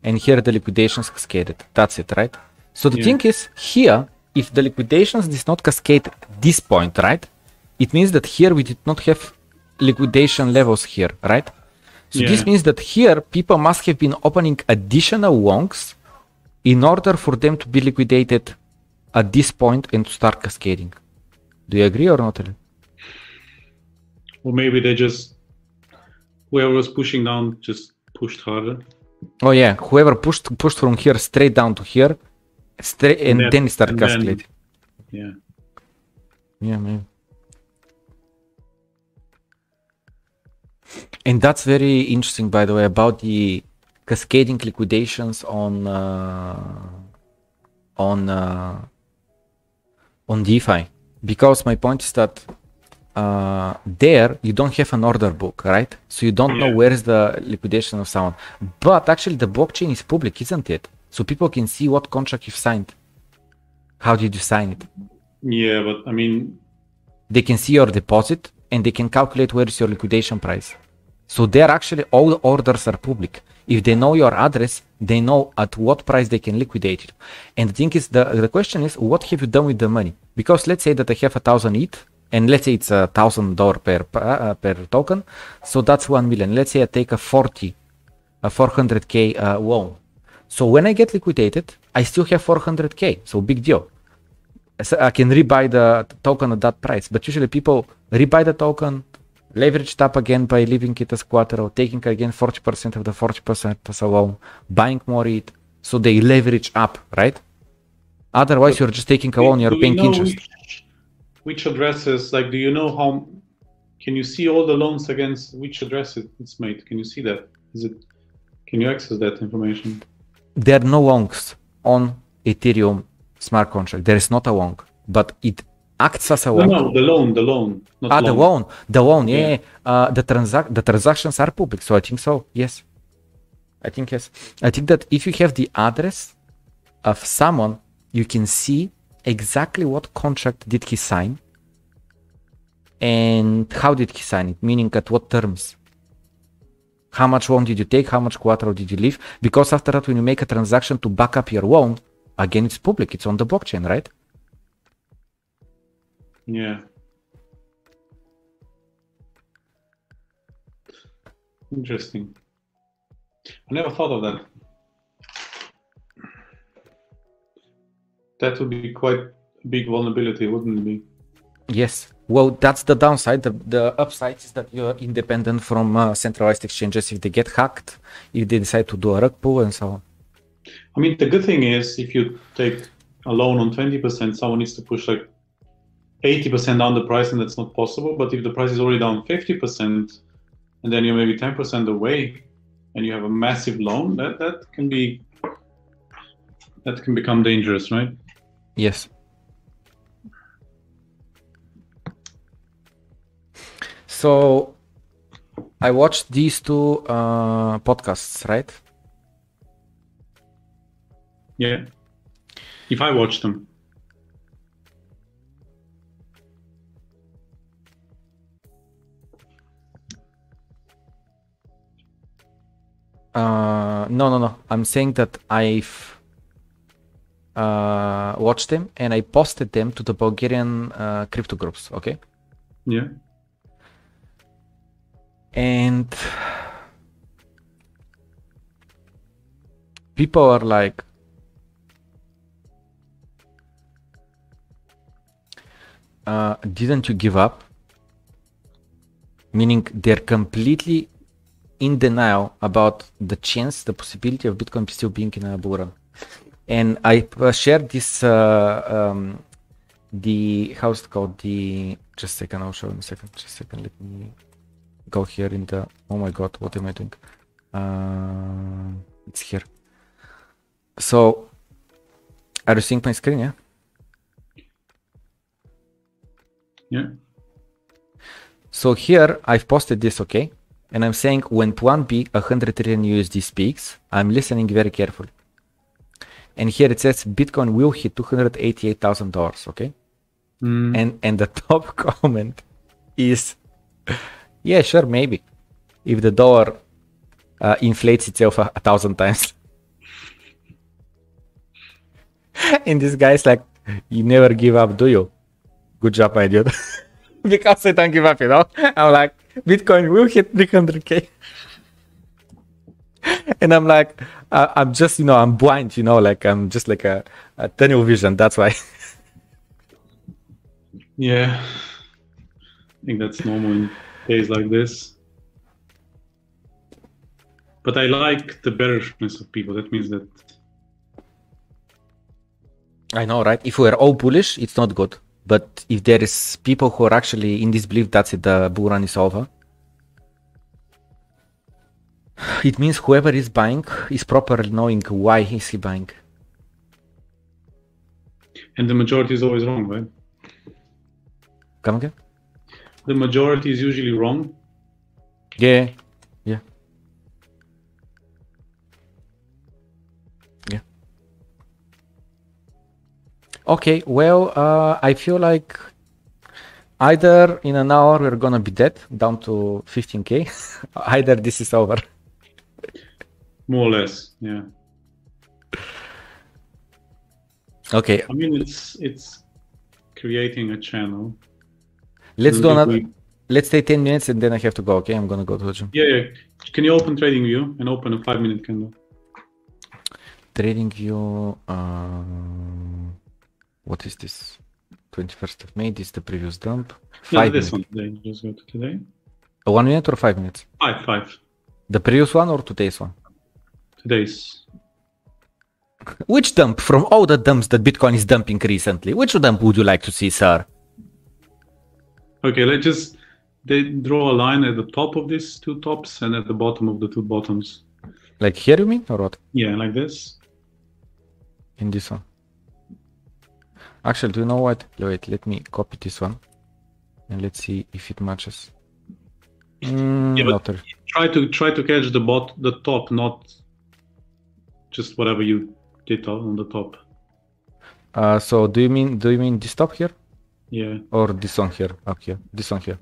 and here the liquidations cascaded. That's it, right? So the thing is, here, if the liquidations did not cascade at this point, right? It means that here we did not have liquidation levels here, right? So this means that here people must have been opening additional longs in order for them to be liquidated at this point and to start cascading. Do you agree or not? Or maybe they just, whoever was pushing down just pushed harder. Oh yeah, whoever pushed from here straight down to here, straight, and then it started cascading. Yeah. Yeah, man. And that's very interesting, by the way, about the cascading liquidations on DeFi, because my point is that there you don't have an order book, right? So you don't know where is the liquidation of someone, but actually the blockchain is public, isn't it? So people can see what contract you've signed. How did you sign it? Yeah, but I mean, they can see your deposit and they can calculate where is your liquidation price. So there actually all the orders are public. If they know your address, they know at what price they can liquidate it. And the thing is, the question is, what have you done with the money? Because let's say that I have 1,000 ETH, and let's say it's $1,000 per token, so that's 1 million. Let's say I take a 400k loan. So when I get liquidated, I still have 400k. So big deal. So I can rebuy the token at that price. But usually people rebuy the token, leverage it up again by leaving it as collateral, taking again 40% of the 40% as a loan, buying more ETH. So they leverage up, right? Otherwise, you're just taking a loan, you're paying interest. Which addresses, like, do you know how, can you see all the loans against which address it's made? Can you see that? Can you access that information? There are no longs on Ethereum smart contract. There is not a long, but it acts as a long. No, the loan. Not the loan, yeah. The transactions are public, so I think so, yes. I think yes. I think that if you have the address of someone, you can see exactly what contract did he sign and how did he sign it, meaning at what terms. How much loan did you take? How much collateral did you leave? Because after that, when you make a transaction to back up your loan, again, it's public. It's on the blockchain, right? Yeah. Interesting. I never thought of that. That would be quite a big vulnerability, wouldn't it be? Yes. Well, that's the downside. The upside is that you're independent from centralized exchanges if they get hacked, if they decide to do a rug pull, and so on. I mean, the good thing is if you take a loan on 20%, someone needs to push like 80% down the price, and that's not possible. But if the price is already down 50%, and then you're maybe 10% away, and you have a massive loan, that can become dangerous, right? Yes. So I watched these two podcasts, right? Yeah. If I watch them. No. I'm saying that I've watched them and I posted them to the Bulgarian crypto groups, okay? Yeah. And people are like, didn't you give up? Meaning they're completely in denial about the chance, the possibility of Bitcoin still being in a bull run. And I shared this, the, how's it called? Just a second, I'll show in a second. Just a second, let me go here in the, oh my god, what am I doing? It's here. So, are you seeing my screen, yeah? Yeah. So here, I've posted this, okay? And I'm saying when plan B 100 trillion USD speaks, I'm listening very carefully. And here it says Bitcoin will hit $288,000, okay? And the top comment is, yeah, sure, maybe. If the dollar inflates itself 1,000 times. And this guy's like, you never give up, do you? Good job, my dude. Because I don't give up, you know? I'm like, Bitcoin will hit 300K. And I'm like, I'm just, you know, I'm blind, you know, like I'm just like a tunnel vision. That's why. Yeah. I think that's normal in days like this. But I like the bearishness of people. That means that... I know, right? If we're all bullish, it's not good. But if there is people who are actually in this belief, that's it, the bull run is over. It means whoever is buying is properly knowing why is he buying. And the majority is always wrong, right? Come again? The majority is usually wrong. Yeah. Okay, well, I feel like either in an hour we're gonna be dead, down to 15K, either this is over. More or less, yeah. Okay. I mean, it's creating a channel. Let's do another. Let's stay 10 minutes and then I have to go. Okay, I'm gonna go to the gym. Yeah. Can you open TradingView and open a 5-minute candle? TradingView. What is this? 21st of May. This is the previous dump. No, this one today. Just go to today. 1 minute or 5 minutes? 5. The previous one or today's one? Today's. Which dump from all the dumps that Bitcoin is dumping recently? Which dump would you like to see, sir? Okay, let's just draw a line at the top of these two tops and at the bottom of the two bottoms. Like here, you mean, or what? Yeah, like this. In this one. Actually, do you know what? Wait, let me copy this one. And let's see if it matches. Yeah, but try to catch the top, not just whatever you did on the top. So do you mean this top here? Yeah. Or this one here, up here, this one here?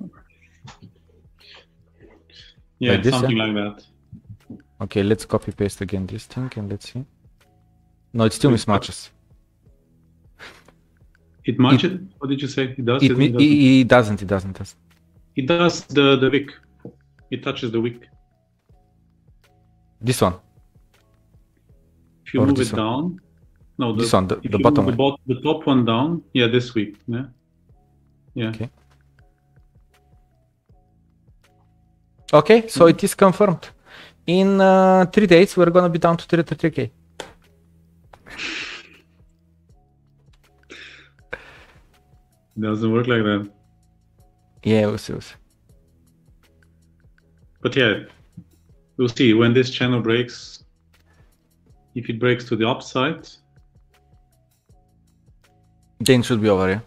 Yeah, like this, something yeah? like that. Okay, let's copy paste again this thing and let's see. No, it still mismatches. It matches? What did you say? It does? It doesn't. It does the wick. It touches the wick. This one. If you Or move this it one? down, no, This one, the if you bottom move one. the top one down, yeah, this week, yeah, yeah. Okay. Okay, so it is confirmed. In 3 days, we're gonna be down to 33k. It doesn't work like that. Yeah, we'll see. But yeah, we'll see when this channel breaks. If it breaks to the upside, Then it should be over, yeah.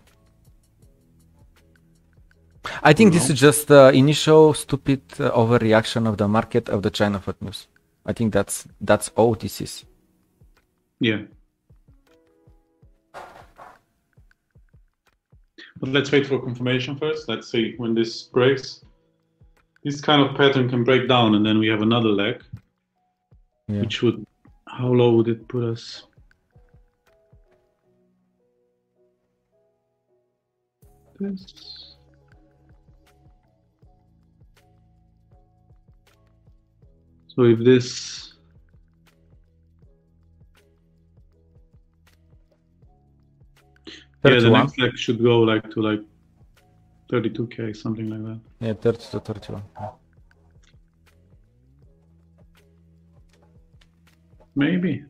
I think this is just the initial stupid overreaction of the market of the China FUD news. I think that's all this is. yeah. But let's wait for confirmation first. Let's see when this breaks. This kind of pattern can break down, and then we have another leg, Yeah. which would, how low would it put us? This. So if this, yeah, the 31. next leg should go like to like 32k, something like that. Yeah, 30 to 31. Maybe.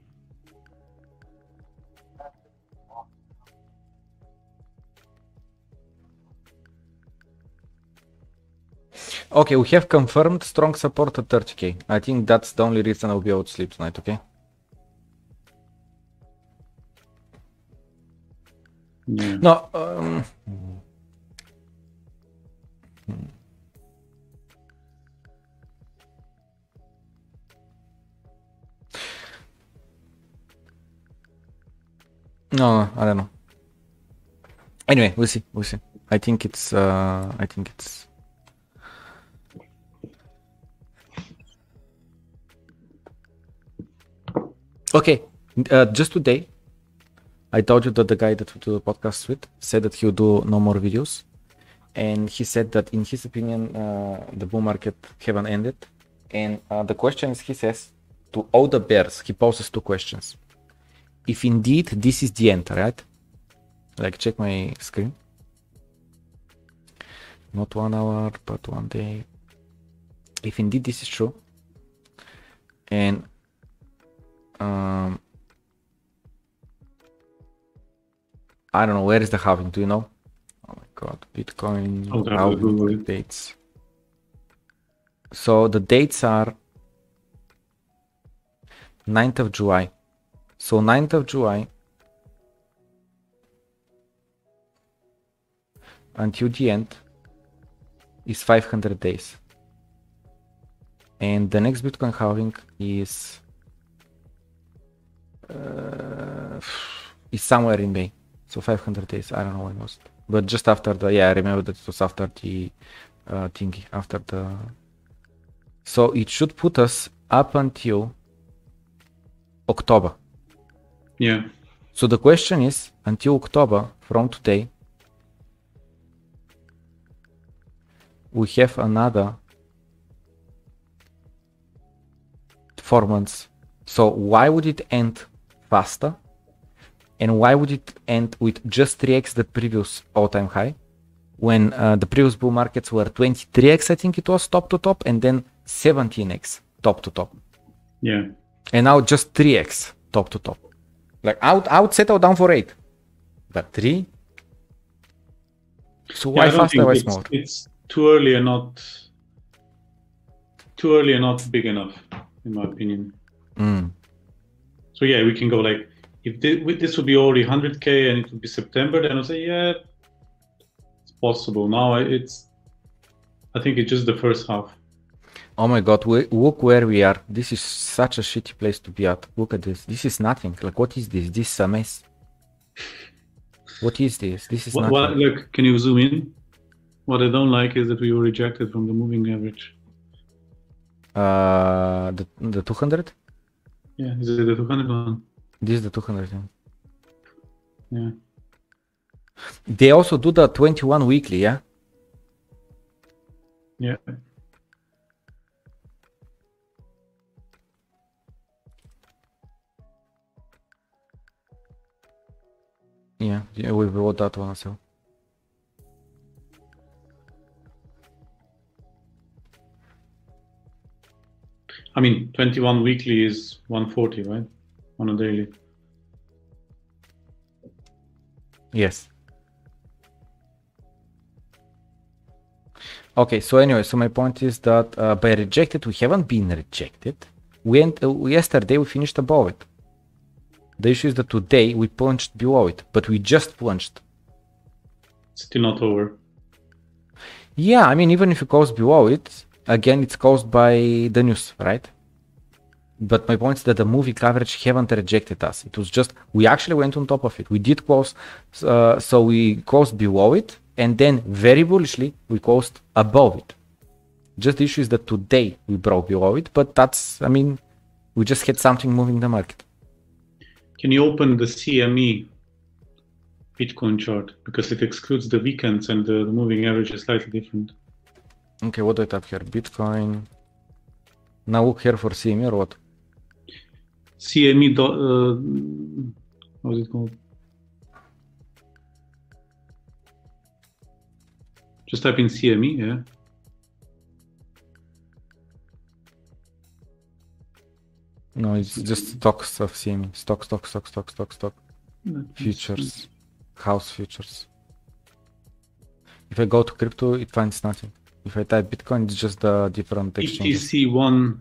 Okay, we have confirmed strong support at 30k. I think that's the only reason I'll be able to sleep tonight, okay? Yeah. No, no, I don't know. Anyway, we'll see. I think it's okay. Just today, I told you that the guy that we do the podcast with said that he'll do no more videos, and he said that in his opinion, the bull market haven't ended. And the question is, he says to all the bears, he poses 2 questions. If indeed this is the end, right? Like, check my screen. Not 1 hour, but 1 day. If indeed this is true, and I don't know, where is the halving? Do you know? Oh my god, Bitcoin halving dates. So the dates are 9th of July. So 9th of July until the end is 500 days. And the next Bitcoin halving is somewhere in May. So 500 days, I don't know when it was. But just after the, yeah, I remember that it was after the thingy, after the... So it should put us up until October. Yeah. So the question is, until October, from today, we have another 4 months. So why would it end faster? And why would it end with just 3x the previous all-time high? When the previous bull markets were 23x, I think it was top to top, and then 17x top to top. Yeah. And now just 3x top to top. Like I would settle down for 8, but 3. So why faster? Why smaller? It's too early and not big enough, in my opinion. So yeah, we can go like, if this would be already 100k and it would be September, then I'll say, yeah, it's possible. Now I think it's just the first half. Oh my god, look where we are. This is such a shitty place to be at. Look at this. This is nothing. Like, what is this? This is a mess. What is this? This is nothing. Look, can you zoom in? What I don't like is that we were rejected from the moving average. The 200? Yeah, is it the 200 one? This is the 200. Yeah. They also do the 21 weekly, yeah? Yeah. Yeah, we wrote that one as well. I mean, 21 weekly is 140, right? On a daily. Yes. Okay, so anyway, so my point is that by rejected, we haven't been rejected. Yesterday we finished above it. The issue is that today we punched below it, but we just punched. Still not over. Yeah, I mean, even if it goes below it, again, it's caused by the news, right? But my point is that the moving average haven't rejected us. It was just, we actually went on top of it. We did close, so we closed below it, and then very bullishly, we closed above it. Just the issue is that today we broke below it, but that's, I mean, we just had something moving the market. Can you open the CME Bitcoin chart? Because it excludes the weekends and the moving average is slightly different. Okay, what do I have here? Bitcoin. Now look here for CME or what? CME, what is it called? Just type in CME, yeah. No, it's just stocks of CME. Stock. Futures. House futures. If I go to crypto, it finds nothing. If I type Bitcoin, it's just the different exchanges. BTC1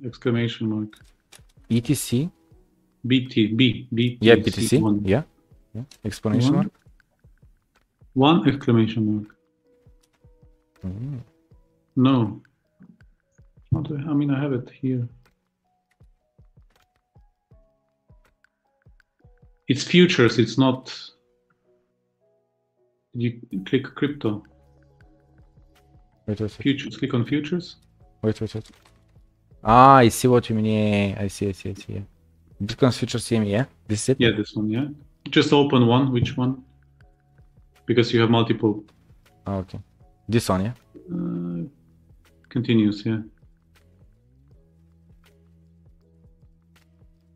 exclamation mark. ETC? BTC. Yeah, BTC. Yeah. Exclamation mark. One exclamation mark. No. I mean, I have it here. It's futures, it's not. You click crypto. Wait. Futures, click on futures. Wait. Ah, I see what you mean. Yeah, I see. Yeah. Bitcoin futures CME, yeah? This is it? Yeah, this one, yeah. Just open one. Which one? Because you have multiple. Oh, okay. This one, yeah? Continuous, yeah.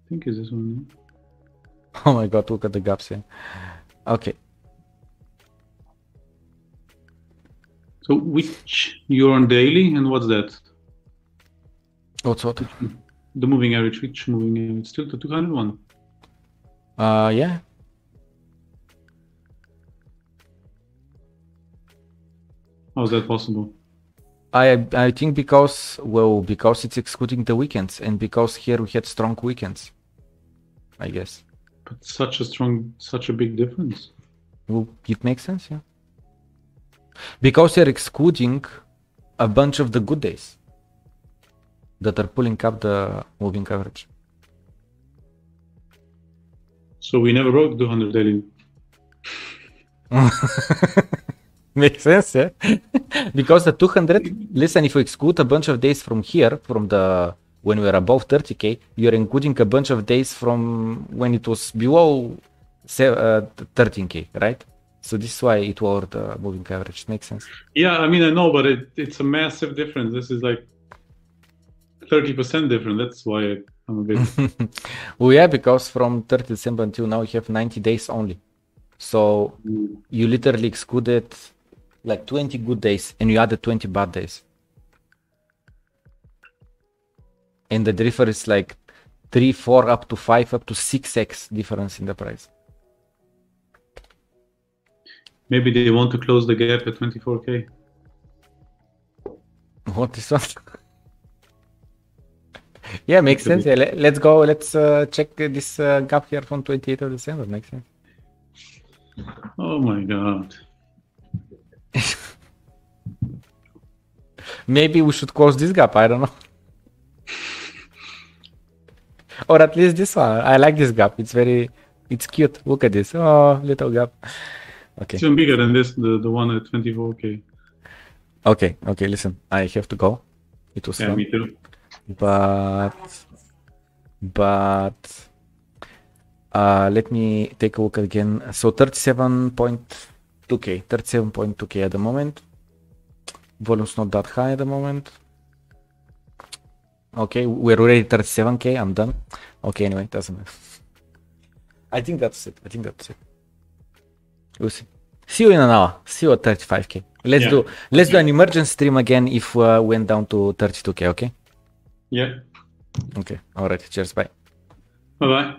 I think it's this one, yeah? Oh my god, look at the gaps here. Okay. So which you're on daily and what's that? What's what? The moving average, which moving average? Still the 201? Yeah. How is that possible? I think because it's excluding the weekends and because here we had strong weekends, I guess. But such a big difference. Well, it makes sense, yeah. Because you're excluding a bunch of the good days that are pulling up the moving average. So we never broke 200 daily. Makes sense, yeah. Because the 200, listen, if we exclude a bunch of days from here, from the when we're above 30k, you're including a bunch of days from when it was below 13k, right? So this is why it lowered the moving average. It makes sense. Yeah, I mean, I know, but it's a massive difference. This is like 30% different. That's why I'm a bit... Well, yeah, because from 30 December until now, you have 90 days only. So you literally excluded like 20 good days and you added 20 bad days. And the difference is like 3, 4, up to 5, up to 6x difference in the price. Maybe they want to close the gap at 24k. What is that? Yeah, makes sense. Yeah, let's go. Let's check this gap here from 28th of December. Makes sense. Oh my god. Maybe we should close this gap. I don't know. Or at least this one. I like this gap. It's cute. Look at this. Oh, little gap. Okay. It's even bigger than this, the one at 24k. Okay, listen. I have to go. It was fun. Me too. But Let me take a look again. So 37.2k, 37.2k at the moment. Volume's not that high at the moment. Okay, we're already 37k. I'm done. Okay, anyway, doesn't matter. I think that's it. We'll see. See you in an hour. See you at 35k. Let's do an emergency stream again if we went down to 32k. Okay. Yeah. Okay. All right. Cheers. Bye. Bye bye.